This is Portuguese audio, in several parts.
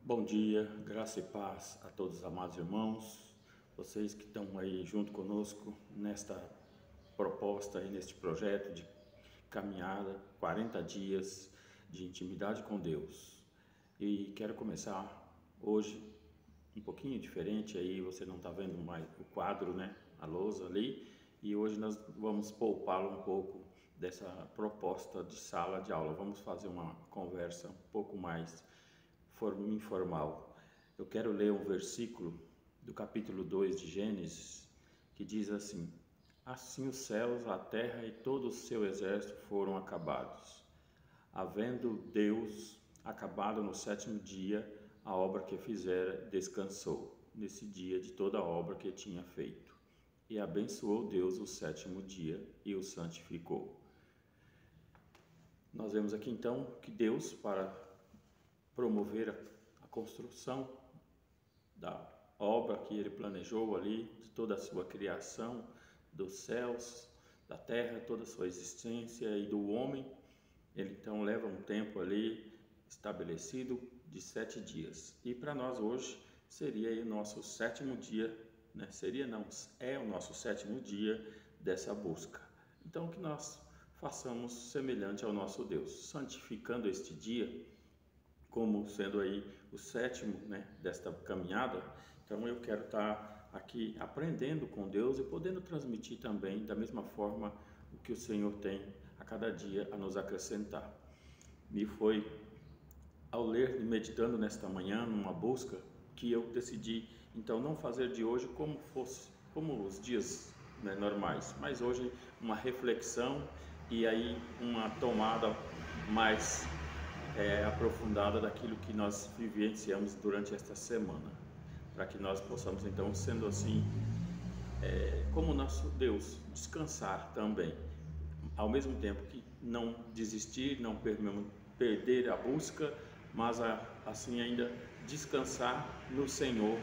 Bom dia, graça e paz a todos os amados irmãos, vocês que estão aí junto conosco nesta proposta e neste projeto de caminhada, 40 dias de intimidade com Deus. E quero começar hoje um pouquinho diferente, aí você não está vendo mais o quadro, né, a lousa ali, e hoje nós vamos poupá-lo um pouco dessa proposta de sala de aula. Vamos fazer uma conversa um pouco mais informal. Eu quero ler um versículo do capítulo 2 de Gênesis, que diz assim: Assim os céus, a terra e todo o seu exército foram acabados. Havendo Deus acabado no sétimo dia a obra que fizera, descansou nesse dia de toda a obra que tinha feito. E abençoou Deus o sétimo dia e o santificou. Nós vemos aqui então que Deus, para promover a construção da obra que ele planejou ali, de toda a sua criação, dos céus, da terra, toda a sua existência e do homem, ele então leva um tempo ali estabelecido de 7 dias. E para nós hoje seria aí o nosso sétimo dia, né? Seria não, é o nosso sétimo dia dessa busca. Então que nós façamos semelhante ao nosso Deus, santificando este dia como sendo aí o sétimo, né, desta caminhada. Então eu quero estar aqui aprendendo com Deus e podendo transmitir também da mesma forma o que o Senhor tem a cada dia a nos acrescentar. Me foi ao ler e meditando nesta manhã numa busca que eu decidi então não fazer de hoje como os dias, né, normais, mas hoje uma reflexão e aí uma tomada mais aprofundada daquilo que nós vivenciamos durante esta semana, para que nós possamos então, sendo assim, como nosso Deus, descansar também, ao mesmo tempo que não desistir, não perder a busca, mas assim ainda descansar no Senhor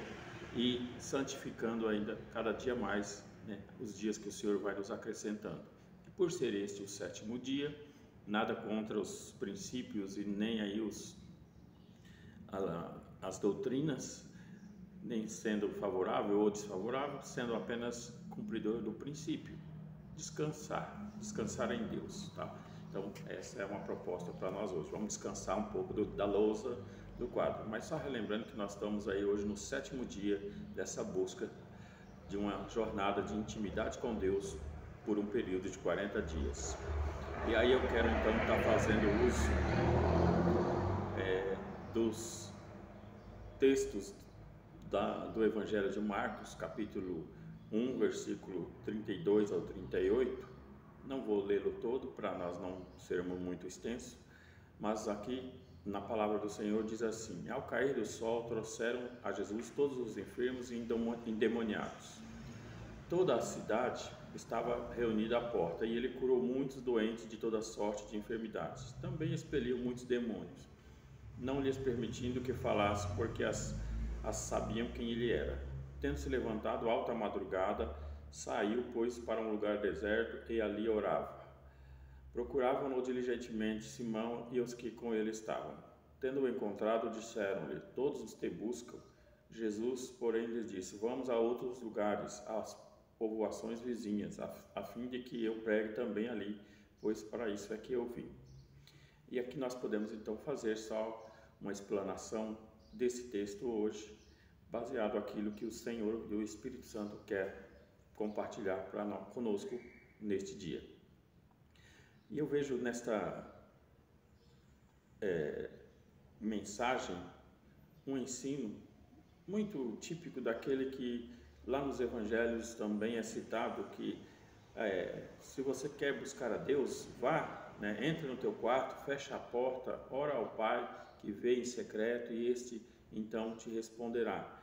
e santificando ainda cada dia mais, né, os dias que o Senhor vai nos acrescentando. E por ser este o sétimo dia, nada contra os princípios e nem aí as doutrinas, nem sendo favorável ou desfavorável, sendo apenas cumpridor do princípio, descansar em Deus, tá? Então essa é uma proposta para nós hoje. Vamos descansar um pouco da lousa do quadro, mas só relembrando que nós estamos aí hoje no sétimo dia dessa busca de uma jornada de intimidade com Deus por um período de 40 dias. E aí eu quero então estar fazendo uso dos textos do Evangelho de Marcos, capítulo 1, versículo 32 ao 38. Não vou lê-lo todo para nós não sermos muito extensos, mas aqui na palavra do Senhor diz assim: Ao cair do sol trouxeram a Jesus todos os enfermos e endemoniados. Toda a cidade estava reunida à porta, e ele curou muitos doentes de toda sorte de enfermidades. Também expeliu muitos demônios, não lhes permitindo que falasse, porque as sabiam quem ele era. Tendo-se levantado alta madrugada, saiu, pois, para um lugar deserto, e ali orava. Procuravam-no diligentemente Simão e os que com ele estavam. Tendo-o encontrado, disseram-lhe: Todos os te buscam. Jesus, porém, lhes disse: Vamos a outros lugares, às povoações vizinhas, a fim de que eu pregue também ali, pois para isso é que eu vim. E aqui nós podemos então fazer só uma explanação desse texto hoje, baseado naquilo que o Senhor e o Espírito Santo quer compartilhar conosco neste dia. E eu vejo nesta mensagem um ensino muito típico daquele que lá nos evangelhos também é citado, que se você quer buscar a Deus, vá, né, entre no teu quarto, fecha a porta, ora ao Pai que vê em secreto e este então te responderá.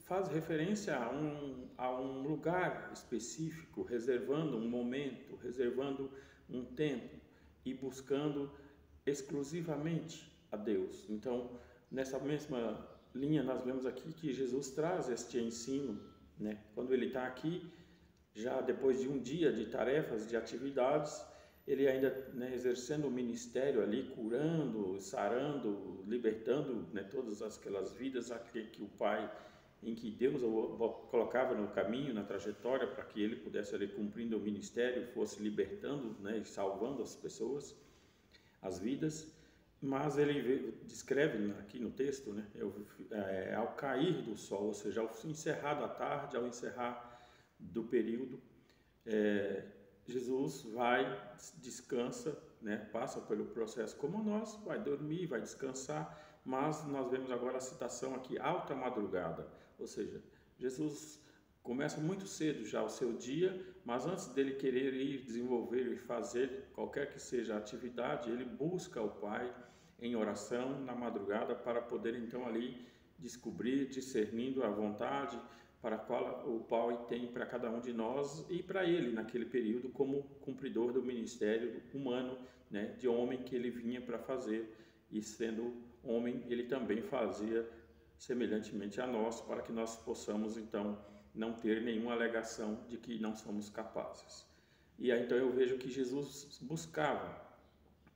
Faz referência a um lugar específico, reservando um momento, reservando um tempo e buscando exclusivamente a Deus. Então, nessa mesma linha, nós vemos aqui que Jesus traz este ensino, né? Quando ele está aqui, já depois de um dia de tarefas, de atividades, ele ainda, né, exercendo o ministério ali, curando, sarando, libertando, né, todas aquelas vidas que o Pai, em que Deus o colocava no caminho, na trajetória, para que ele pudesse ali cumprindo o ministério, fosse libertando, né, e salvando as pessoas, as vidas. Mas ele descreve aqui no texto, né, ao cair do sol, ou seja, ao encerrar da tarde, ao encerrar do período, Jesus vai, descansa, né, passa pelo processo como nós, vai dormir, vai descansar, mas nós vemos agora a citação aqui, alta madrugada, ou seja, Jesus começa muito cedo já o seu dia, mas antes dele querer ir desenvolver e fazer qualquer que seja a atividade, ele busca o Pai em oração na madrugada para poder então ali descobrir, discernindo a vontade para a qual o Pai tem para cada um de nós e para ele naquele período como cumpridor do ministério humano, né, de homem que ele vinha para fazer, e sendo homem ele também fazia semelhantemente a nós, para que nós possamos então não ter nenhuma alegação de que não somos capazes. E aí então eu vejo que Jesus buscava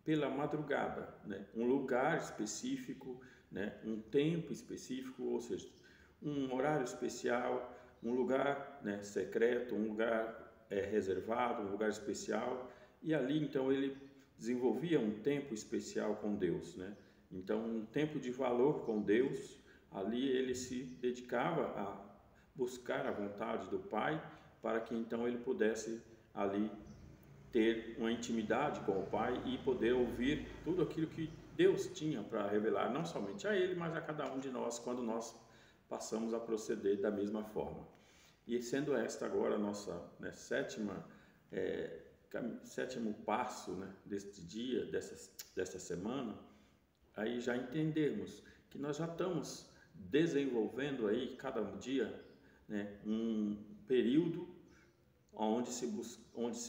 pela madrugada, né, um lugar específico, né, um tempo específico, ou seja, um horário especial, um lugar, né, secreto, um lugar reservado, um lugar especial, e ali então ele desenvolvia um tempo especial com Deus, né? Então um tempo de valor com Deus. Ali ele se dedicava a buscar a vontade do Pai, para que então ele pudesse ali ter uma intimidade com o Pai e poder ouvir tudo aquilo que Deus tinha para revelar, não somente a ele, mas a cada um de nós, quando nós passamos a proceder da mesma forma. E sendo esta agora a nossa, né, sétimo passo, né, deste dia, desta semana, aí já entendemos que nós já estamos desenvolvendo aí cada dia, né, um período onde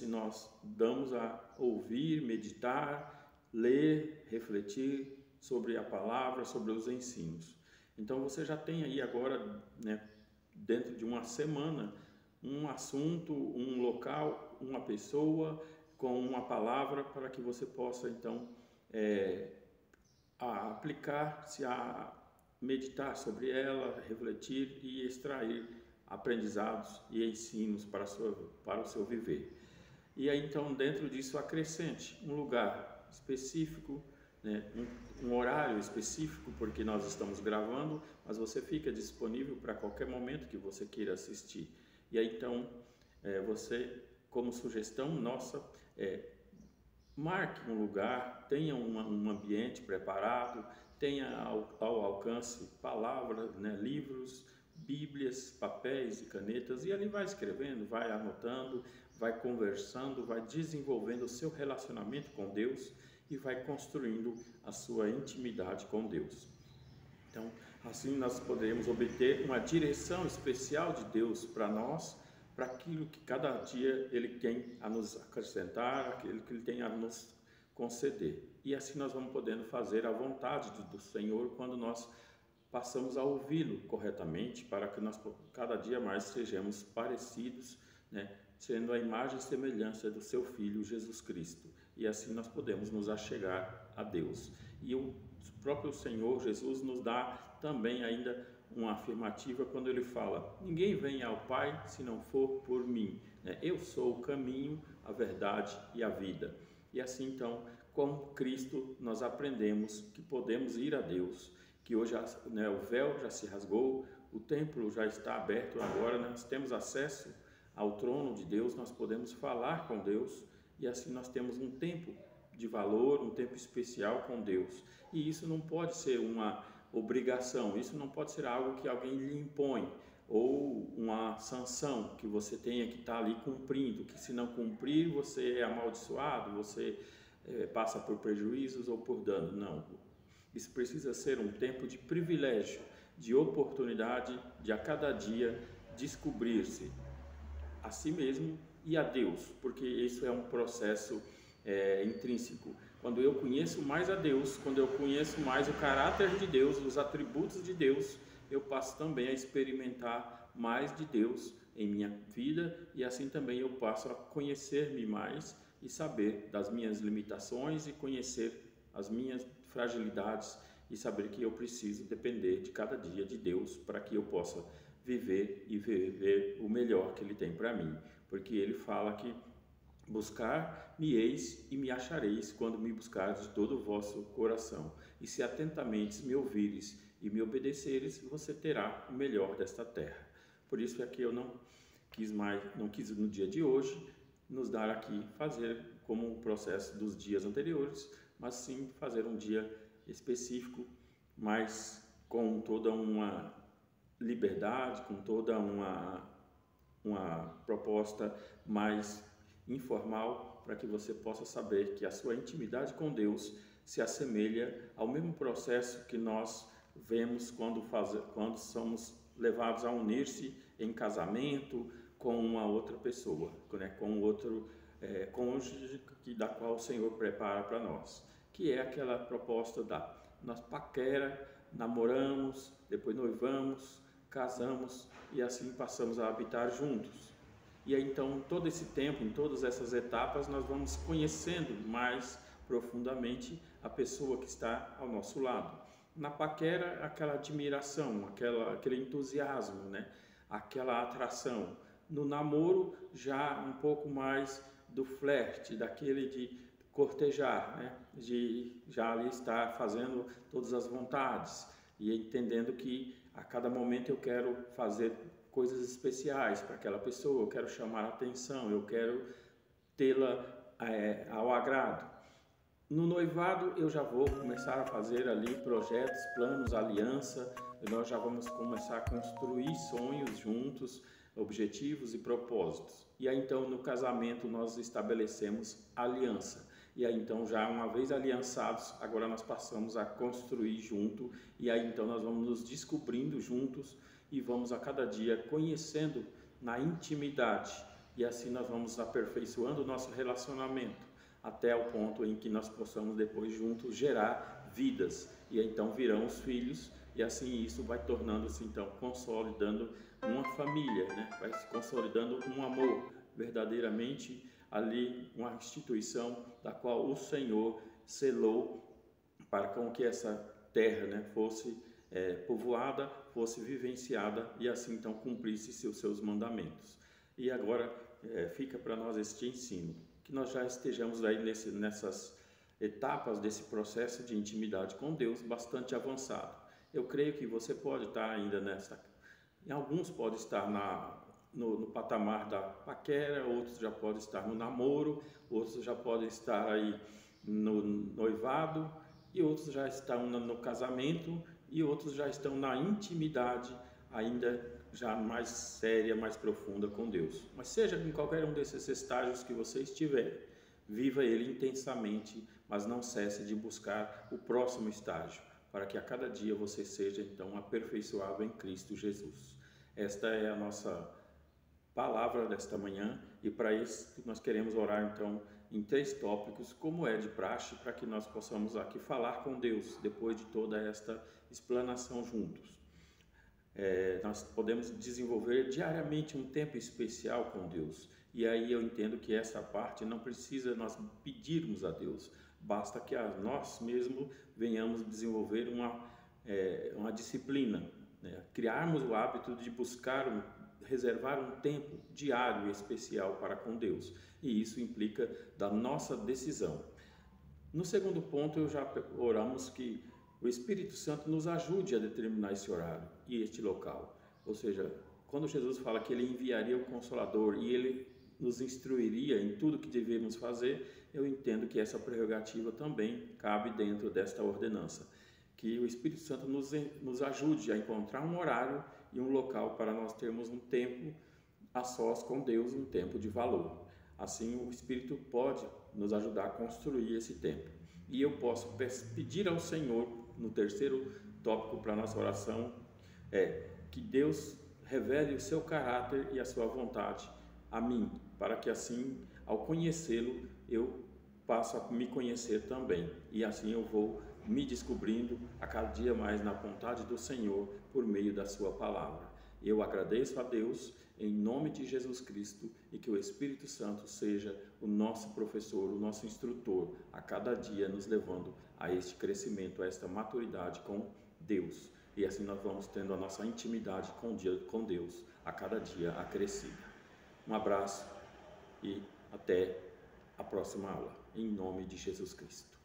nós damos a ouvir, meditar, ler, refletir sobre a palavra, sobre os ensinos. Então você já tem aí agora, né, dentro de uma semana, um assunto, um local, uma pessoa com uma palavra para que você possa então aplicar-se a meditar sobre ela, refletir e extrair aprendizados e ensinos para o seu viver. E aí então dentro disso acrescente um lugar específico, né, um horário específico, porque nós estamos gravando, mas você fica disponível para qualquer momento que você queira assistir. E aí então você, como sugestão nossa, marque um lugar, tenha um ambiente preparado, tenha ao alcance palavras, né, livros, bíblias, papéis e canetas, e ali vai escrevendo, vai anotando, vai conversando, vai desenvolvendo o seu relacionamento com Deus e vai construindo a sua intimidade com Deus. Então, assim nós poderemos obter uma direção especial de Deus para nós, para aquilo que cada dia Ele tem a nos acrescentar, aquilo que Ele tem a nos conceder. E assim nós vamos podendo fazer a vontade do Senhor quando nós passamos a ouvi-lo corretamente, para que nós cada dia mais sejamos parecidos, né, sendo a imagem e semelhança do seu Filho Jesus Cristo. E assim nós podemos nos achegar a Deus. E o próprio Senhor Jesus nos dá também ainda uma afirmativa quando ele fala: ninguém vem ao Pai se não for por mim, né? Eu sou o caminho, a verdade e a vida. E assim então, com Cristo, nós aprendemos que podemos ir a Deus, que hoje, né, o véu já se rasgou, o templo já está aberto agora, nós temos acesso ao trono de Deus, nós podemos falar com Deus, e assim nós temos um tempo de valor, um tempo especial com Deus. E isso não pode ser uma obrigação, isso não pode ser algo que alguém lhe impõe, ou uma sanção que você tenha que estar ali cumprindo, que se não cumprir você é amaldiçoado, você passa por prejuízos ou por dano. Não, isso precisa ser um tempo de privilégio, de oportunidade, de a cada dia descobrir-se a si mesmo e a Deus, porque isso é um processo intrínseco. Quando eu conheço mais a Deus, quando eu conheço mais o caráter de Deus, os atributos de Deus, eu passo também a experimentar mais de Deus em minha vida, e assim também eu passo a conhecer-me mais e saber das minhas limitações e conhecer as minhas fragilidades e saber que eu preciso depender de cada dia de Deus para que eu possa viver e viver o melhor que Ele tem para mim, porque Ele fala que buscar-me-eis e me achareis quando me buscardes de todo o vosso coração, e se atentamente me ouvires e me obedeceres, você terá o melhor desta terra. Por isso é que eu não quis no dia de hoje nos dar aqui fazer como o processo dos dias anteriores, mas sim fazer um dia específico, mas com toda uma liberdade, com toda uma proposta mais informal, para que você possa saber que a sua intimidade com Deus se assemelha ao mesmo processo que nós vemos quando somos levados a unir-se em casamento com uma outra pessoa, né? Com outro cônjuge da qual o Senhor prepara para nós, que é aquela proposta nós paquera, namoramos, depois noivamos, casamos e assim passamos a habitar juntos. E aí, então, todo esse tempo, em todas essas etapas, nós vamos conhecendo mais profundamente a pessoa que está ao nosso lado. Na paquera, aquela admiração, aquele entusiasmo, né? Aquela atração. No namoro, já um pouco mais do flerte, daquele de cortejar, né? De já ali estar fazendo todas as vontades e entendendo que a cada momento eu quero fazer coisas especiais para aquela pessoa, eu quero chamar a atenção, eu quero tê-la ao agrado. No noivado eu já vou começar a fazer ali projetos, planos, aliança, nós já vamos começar a construir sonhos juntos, objetivos e propósitos. E aí então no casamento nós estabelecemos aliança. E aí então já uma vez aliançados, agora nós passamos a construir junto, e aí então nós vamos nos descobrindo juntos e vamos a cada dia conhecendo na intimidade, e assim nós vamos aperfeiçoando o nosso relacionamento até o ponto em que nós possamos depois juntos gerar vidas, e aí, então virão os filhos, e assim isso vai tornando-se então consolidando uma família, né? Vai se consolidando um amor verdadeiramente ali, uma instituição da qual o Senhor selou para com que essa terra, né, fosse povoada, fosse vivenciada e assim então cumprisse seus mandamentos. E agora fica para nós este ensino, que nós já estejamos aí nessas etapas desse processo de intimidade com Deus bastante avançado. Eu creio que você pode estar ainda em alguns pode estar no patamar da paquera, outros já podem estar no namoro, outros já podem estar aí no noivado, e outros já estão no casamento, e outros já estão na intimidade ainda já mais séria, mais profunda com Deus. Mas seja em qualquer um desses estágios que você estiver, viva ele intensamente, mas não cesse de buscar o próximo estágio, para que a cada dia você seja então aperfeiçoado em Cristo Jesus. Esta é a nossa palavra desta manhã, e para isso nós queremos orar então em 3 tópicos, como é de praxe, para que nós possamos aqui falar com Deus depois de toda esta explanação juntos. Nós podemos desenvolver diariamente um tempo especial com Deus, e aí eu entendo que essa parte não precisa nós pedirmos a Deus, basta que nós mesmos venhamos desenvolver uma disciplina, né? Criarmos o hábito de reservar um tempo diário e especial para com Deus, e isso implica da nossa decisão. No segundo ponto, já oramos que o Espírito Santo nos ajude a determinar esse horário e este local, ou seja, quando Jesus fala que Ele enviaria o Consolador e Ele nos instruiria em tudo que devemos fazer, eu entendo que essa prerrogativa também cabe dentro desta ordenança, que o Espírito Santo nos ajude a encontrar um horário e um local para nós termos um tempo a sós com Deus, um tempo de valor. Assim, o Espírito pode nos ajudar a construir esse tempo. E eu posso pedir ao Senhor, no terceiro tópico para a nossa oração, que Deus revele o seu caráter e a sua vontade a mim, para que assim, ao conhecê-lo, eu passo a me conhecer também. E assim eu vou me descobrindo a cada dia mais na vontade do Senhor por meio da sua palavra. Eu agradeço a Deus em nome de Jesus Cristo e que o Espírito Santo seja o nosso professor, o nosso instrutor, a cada dia nos levando a este crescimento, a esta maturidade com Deus. E assim nós vamos tendo a nossa intimidade com Deus a cada dia acrescida. Um abraço e até a próxima aula, em nome de Jesus Cristo.